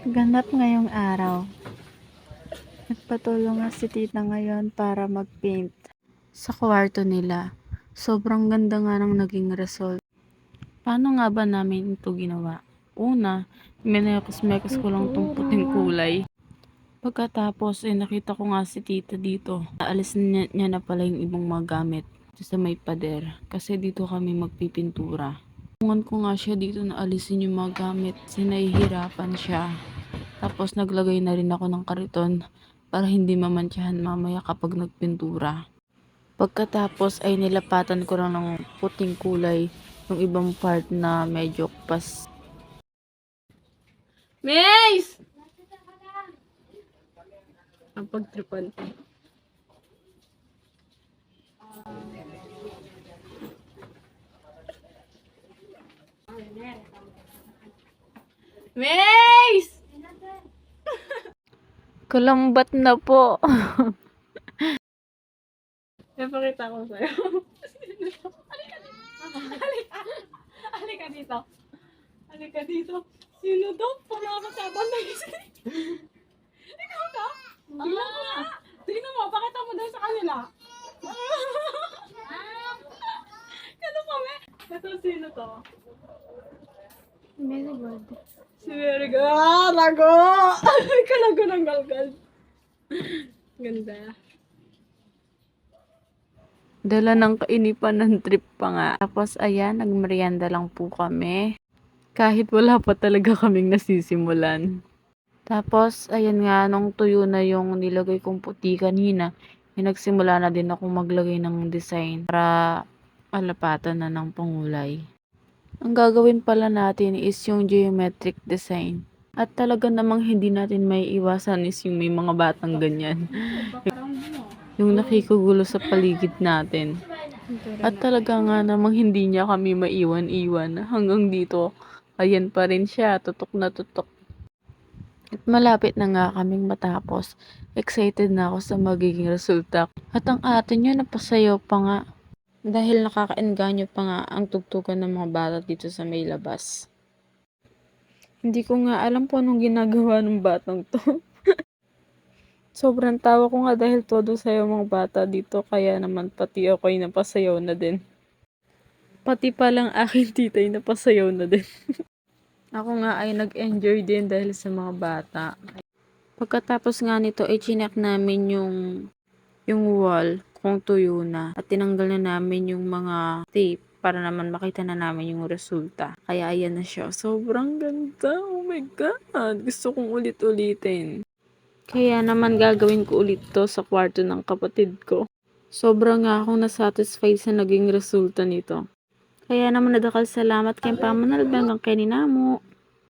Ganap ngayong araw. Nagpatulong nga si tita ngayon para mag-paint sa kwarto nila. Sobrang ganda nga ng naging result. Paano nga ba namin ito ginawa? Una, minekos-mekos ko lang tong puting kulay. Pagkatapos, nakita ko nga si tita dito. Naalis niya na pala yung ibang mga gamit sa may pader. Kasi dito kami magpipintura. Tungan ko nga siya dito na alisin yung mga gamit. Sinahihirapan siya. Tapos naglagay na rin ako ng kariton para hindi mamantsahan mamaya kapag nagpintura. Pagkatapos ay nilapatan ko lang ng puting kulay yung ibang part na medyo Mace! Ang pagtripan. Mace! Kalambat na po. Napakita ko sa'yo. Halika dito. Halika dito. Sino daw? Pumakasaban na isa. Ikaw ka? Tingnan mo nga. Tingnan mo, pakita mo daw sa kanila. Kano kami? Ito, sino to? Very good. Si Mary. Ah, lago! Kalago ng galgal. Ganda. Dala ng kainipan ng trip pa nga. Tapos ayan, nagmerienda lang po kami. Kahit wala pa talaga kaming nasisimulan. Tapos, ayan nga, nung tuyo na yung nilagay kong puti kanina, nagsimula na din ako maglagay ng design para malapatan na ng pangulay. Ang gagawin pala natin is yung geometric design. At talaga namang hindi natin may iwasan is yung may mga batang ganyan. Yung nakikugulo sa paligid natin. At talaga nga namang hindi niya kami maiwan-iwan. Hanggang dito, ayan pa rin siya, tutok na tutok. At malapit na nga kaming matapos. Excited na ako sa magiging resulta. At ang ate niya napasayaw pa nga. Dahil nakakaengganyo pa nga ang tugtugan ng mga bata dito sa may labas. Hindi ko nga alam po anong ginagawa ng batang to. Sobrang tawa ko nga dahil todo sayo mga bata dito. Kaya naman pati ako'y napasayaw na din. Pati palang aking titay napasayaw na din. Ako nga ay nag-enjoy din dahil sa mga bata. Pagkatapos nga nito ay chinek namin yung wall kung tuyo na. At tinanggal na namin yung mga tape para naman makita na namin yung resulta. Kaya ayan na siya. Sobrang ganda. Oh my God. Gusto kong ulit-ulitin. Kaya naman gagawin ko ulit to sa kwarto ng kapatid ko. Sobrang nga akong nasatisfied sa naging resulta nito. Kaya naman nadakal salamat kay Pamanalbang hanggang kay Ninamo.